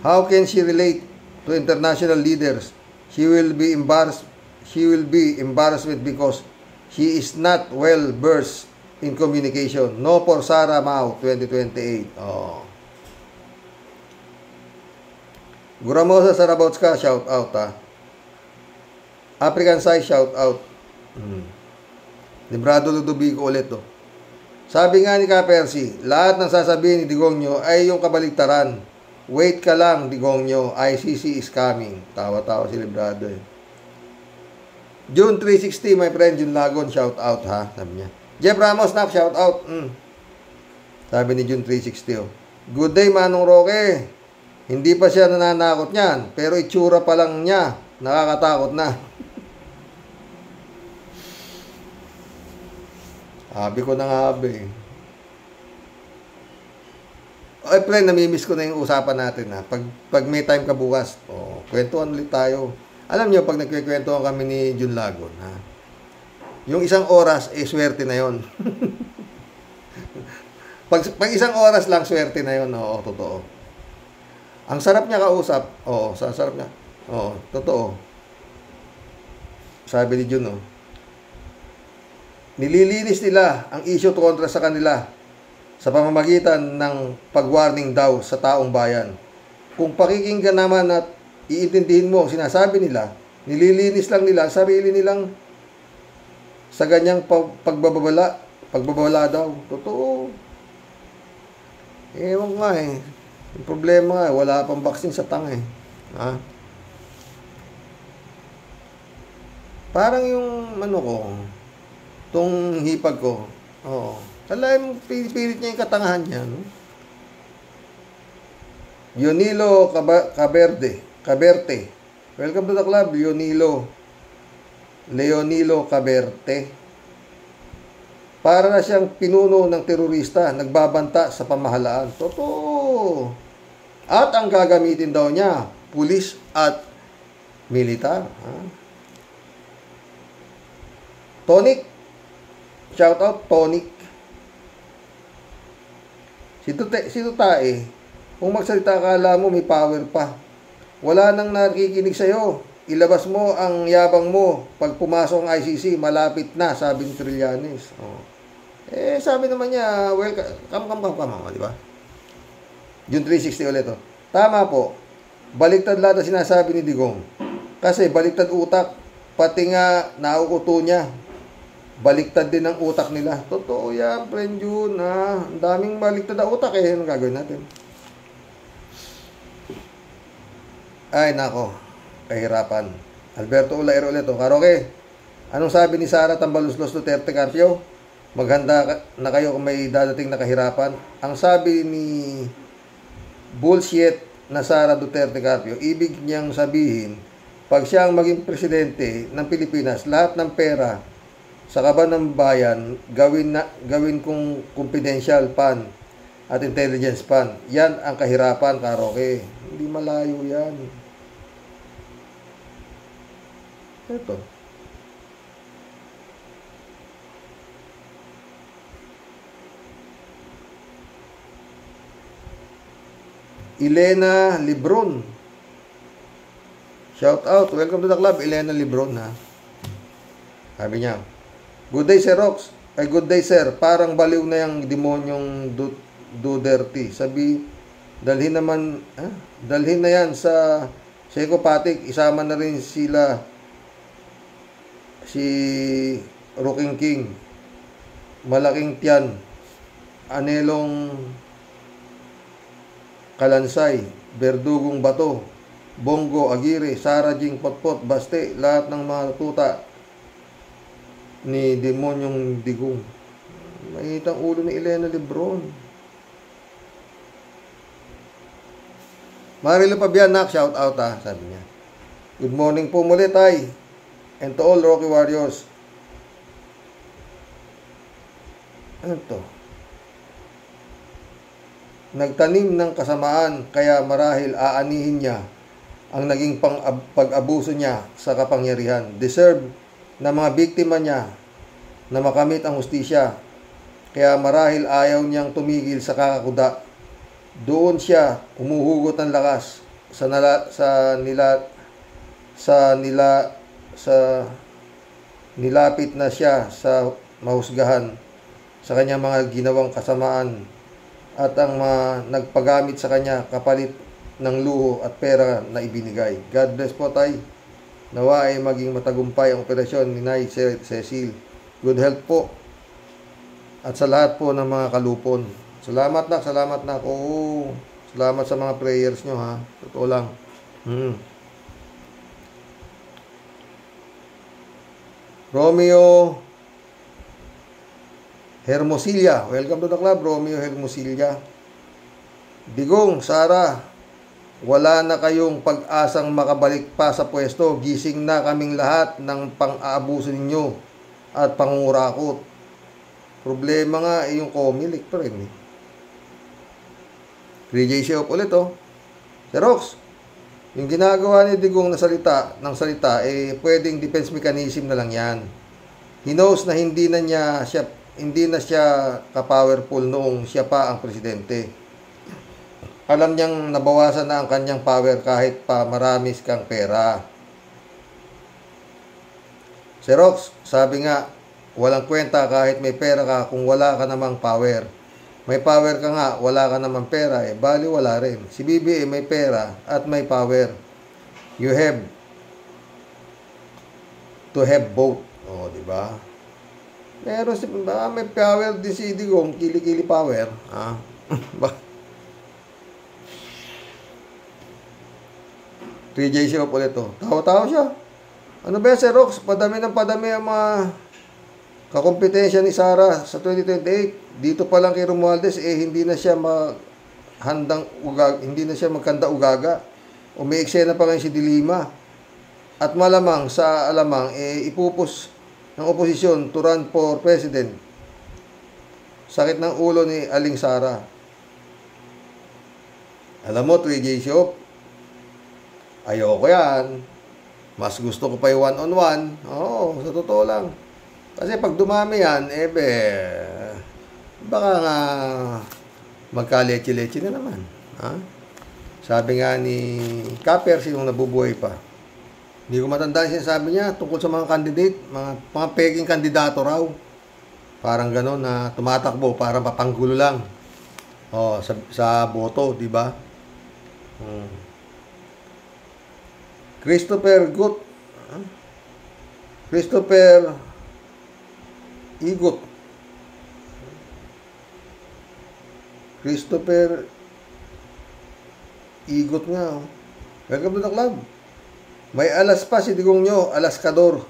How can she relate to international leaders? She will be embarrassed because she is not well versed in communication. No for Sara Mau 2028. Guramosa Sarabotska, shout out, African Size, shout out. Librado Ludovico ulit, Sabi nga ni Ka-Percy, lahat ng sasabihin ni Digong Nyo ay yung kabaligtaran. Wait ka lang, Digong Nyo, ICC is coming. Tawa-tawa si Librado, June 360, my friend June Lagon, shout out, sabi niya. Jeff Ramos, Snap, shout out. Sabi ni June 360, Good day, Manong Roque. Hindi pa siya nananakot niyan, pero itsura pa lang niya, nakakatakot na. Habi ko na nga, Ay, friend, namimiss ko na yung usapan natin, Pag may time ka bukas, kwentuhan ulit tayo. Alam niyo, pag nagkikwentuhan kami ni June Lagon, yung isang oras, swerte na yon. pag isang oras lang, swerte na yon. Oo, totoo. Ang sarap niya kausap. Sarap niya. Totoo. Sabi ni June, nililinis nila ang issue kontra sa kanila sa pamamagitan ng pag-warning daw sa taong bayan. Kung pakikinggan naman at iintindihin mo ang sinasabi nila, nililinis lang nila sarili nilang sa ganyang pagbababala pagbabawala daw. Totoo. Ewan ko nga eh. Yung problema nga, wala pang vaccine sa tanga eh. Ha? Parang yung ano ko, tong hipag ko. Oo. Talagang pilit niya yung katangahan niya, no? Leonilo Caberte. Welcome to the club, Leonilo Caberte. Para na siyang pinuno ng terorista, nagbabanta sa pamahalaan. Totoo. At ang gagamitin daw niya, pulis at militar. Ha? Tonic. Shout out, Tonic. Si Tutae, kung magsalita ka, alam mo, may power pa. Wala nang nakikinig sa'yo. Ilabas mo ang yabang mo. Pag pumasok ang ICC, malapit na, sabi ni Trillanes. Oh. Eh, sabi naman niya, well, come, di ba? June 360 ulit, oh. Tama po. Baliktad lahat ang sinasabi ni Digong. Kasi baliktad utak, pati nga nauuto niya. Baliktad din ang utak nila. Totoo yan, friend June, ha. Ang daming baliktad na utak, eh. Anong gagawin natin? Ay, nako. Kahirapan. Alberto Ulaero ulit, oh. Karoke, anong sabi ni Sara Tambaluslos Duterte Carpio? Maghanda na kayo kung may dadating na kahirapan. Ang sabi ni bullshit na Sara Duterte Carpio, ibig niyang sabihin, pag siya ang maging presidente ng Pilipinas, lahat ng pera sa kaban ng bayan, gawin kong confidential fund at intelligence fund. Yan ang kahirapan, Karoke. Hindi malayo yan. Ito. Elena Libron. Shout out. Welcome to the club, Elena Libron, ha. Sabi niya, good day, Sir Rox. Ay, good day, sir. Parang baliw na yung demonyong Duterte. Sabi, dalhin na yan sa psychopathic. Isama na rin sila si Rocking King, Malaking Tiyan, Anelong Kalansay, Berdugong Bato, Bongo Aguirre, Sara Jing Potpot, Baste, lahat ng mga tuta ni demonyong Digong. Mahitang ulo ni Elena Lebron. Marilo Pabianak, shout out, ha, sabi niya. Good morning po muli, tay, and to all Rocky Warriors. Ano to? Nagtanim ng kasamaan, kaya marahil aanihin niya ang naging pag-abuso niya sa kapangyarihan. Deserve na mga biktima niya na makamit ang hustisya, kaya marahil ayaw niyang tumigil sa kakakuda. Doon siya umuhugot ng lakas nilapit na siya sa mahusgahan sa kanyang mga ginawang kasamaan at ang mga nagpagamit sa kanya kapalit ng luho at pera na ibinigay. God bless po, tay. Nawa ay maging matagumpay ang operasyon ni Nay Cecil. Good health po. At sa lahat po ng mga kalupon. Salamat na. Oo. Salamat sa mga prayers nyo, ha. Totoo lang. Romeo Hermosilla. Welcome to the club, Romeo Hermosilla. Digong, Sara, wala na kayong pag-asang makabalik pa sa pwesto. Gising na kaming lahat ng pang-aabuso ninyo at pangungurakot. Problema nga yung Comelec pa rin. 3J Shop ulit, oh. Sir Rox, yung ginagawa ni Digong na salita, pwedeng defense mechanism na lang yan. He knows na hindi na siya ka-powerful noong siya pa ang presidente. Alam niyang nabawasan na ang kanyang power kahit pa marami kang pera. Sir Rox, sabi nga, walang kwenta kahit may pera ka kung wala ka namang power. May power ka nga, wala ka namang pera, bali wala rin. Si BBM may pera at may power. You have to have both. Oh, di ba? Pero baka may power din si Digong, kili-kili power. Ah. 3JC ulit to. Tawa-tawa siya. Ano ba yan, Sir Rox? Padami ng padami ang mga kakompetensya ni Sara sa 2028. Dito pa lang kay Romualdez, hindi na siya hindi na siya magkanda ugaga. Umiiksena pa ngayon si Dilima. At malamang sa alamang, ipupus ng oposisyon to run for president. Sakit ng ulo ni Aling Sara. Alam mo, 3J Shop, ayoko yan. Mas gusto ko pa yung one-on-one. Oo, sa totoo lang. Kasi pag dumami yan, baka nga magka-leche-leche na naman. Ha? Sabi nga ni Kapper, sinong nabubuhay pa. Hindi ko matandaan siya sabi niya tungkol sa mga candidate, mga peking kandidato raw. Parang gano'n na tumatakbo para mapanggulo lang. Oh, sa boto, di ba? Christopher Igot. Christopher Igot nga. Welcome to the club. May alas pa si Digong nyo, alaskador.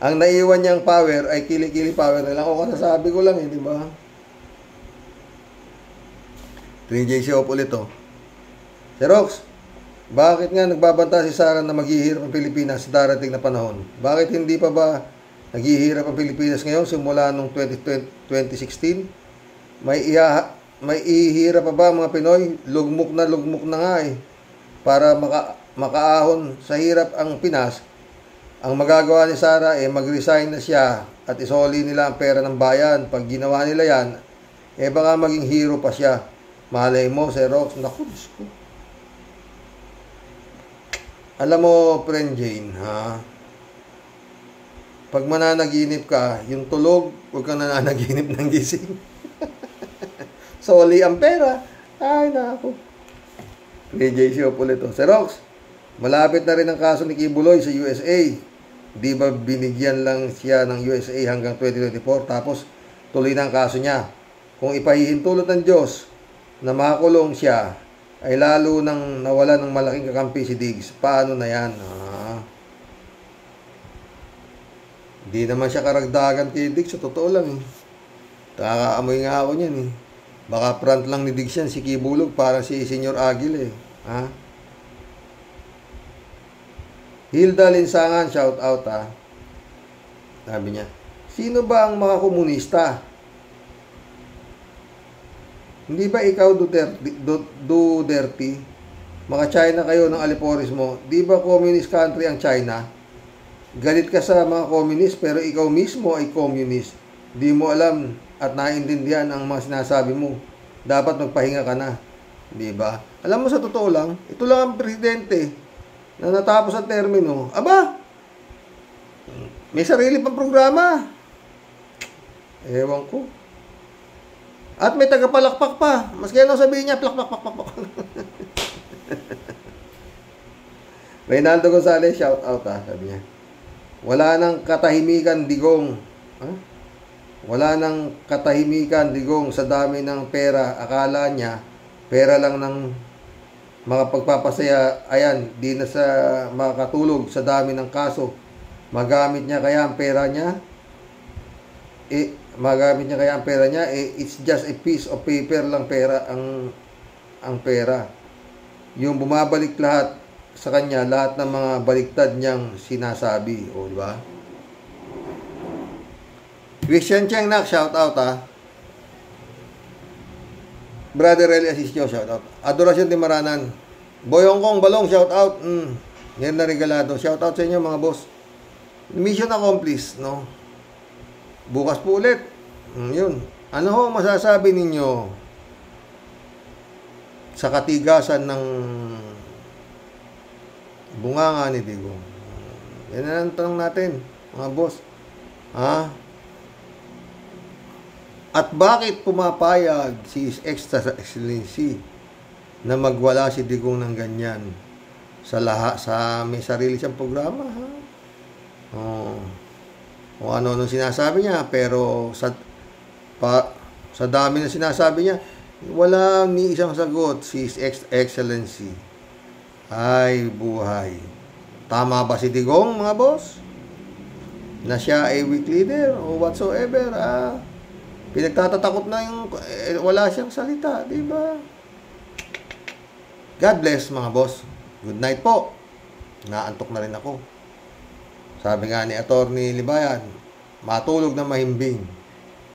Ang naiwan niyang power ay kili-kili power na lang. O kasasabi ko lang di ba? 3JC up ulit to. Sir Rox, bakit nga nagbabanta si Sara na maghihirap ang Pilipinas sa darating na panahon? Bakit hindi pa ba naghihirap ang Pilipinas ngayon simula noong 2016? May ihihirap pa ba mga Pinoy? Lugmok na nga para makaahon sa hirap ang Pinas. Ang magagawa ni Sara mag-resign na siya at isoli nila ang pera ng bayan. Pag ginawa nila yan, baka maging hero pa siya. Malay mo, Sir Rox. Naku, Diyos ko. Alam mo, friend Jane, ha? Pag mananaginip ka, yung tulog, huwag kang nananaginip ng gising. Soli ang pera. Ay, naku. JC ulit to. Sir Rox, malapit na rin ang kaso ni Kibuloy sa USA. Di ba binigyan lang siya ng USA hanggang 2024 tapos tuloy na ang kaso niya. Kung ipahihintulot ng Diyos na makulong siya, ay lalo nang nawala ng malaking kakampi si Diggs. Paano na yan? Di naman siya karagdagan kay Diggs. Sa totoo lang Nakakaamoy nga ako niyan Baka front lang ni Diggs yan, si Kibulog, para si Senyor Aguil Hilda Linsangan, shout out Sabi niya, sino ba ang mga komunista? Hindi ba ikaw Duterte? Mga China kayo ng Alipores mo. Di ba communist country ang China? Galit ka sa mga communist pero ikaw mismo ay communist. Di mo alam at naiintindihan ang mga sinasabi mo. Dapat magpahinga ka na. Di ba? Alam mo, sa totoo lang, ito lang ang presidente na natapos ang termino. Aba! May sarili pang programa. Ewan ko. At may tagapalakpak pa. Mas kaya sabihin niya, plak. Reynaldo Gonzalez, shout out sabi niya. Wala nang katahimikan, Digong. Wala nang katahimikan, Digong, sa dami ng pera. Akala niya, pera lang ng mga pagpapasaya. Ayan, di na sa makakatulog sa dami ng kaso. Magamit niya kaya ang pera niya? It's just a piece of paper lang pera ang pera. Yung bumabalik lahat sa kanya, lahat ng mga baliktad niyang sinasabi. O, di ba? Christian Cheng Nak, shout out Brother Eli Asisio, shout out. Adorasyon de Maranan. Boyong Kong Balong, shout out. Yan na regalado. Shout out sa inyo mga boss. Mission accomplished, no? Bukas po ulit. Yun. Ano ho masasabi ninyo sa katigasan ng bunganga ni Digong? Yan na ang tanong natin, mga boss. At bakit pumapayag si His Excellency na magwala si Digong ng ganyan sa may sarili siyang programa, kung ano sinasabi niya, pero sa dami na sinasabi niya, wala ni isang sagot si Excellency. Ay, buhay. Tama ba si Digong, mga boss? Na siya ay weak leader o whatsoever? Pinagtatatakot na yung wala siyang salita, di ba? God bless, mga boss. Good night po. Naantok na rin ako. Sabi nga ni Attorney Libayan, matulog na mahimbing.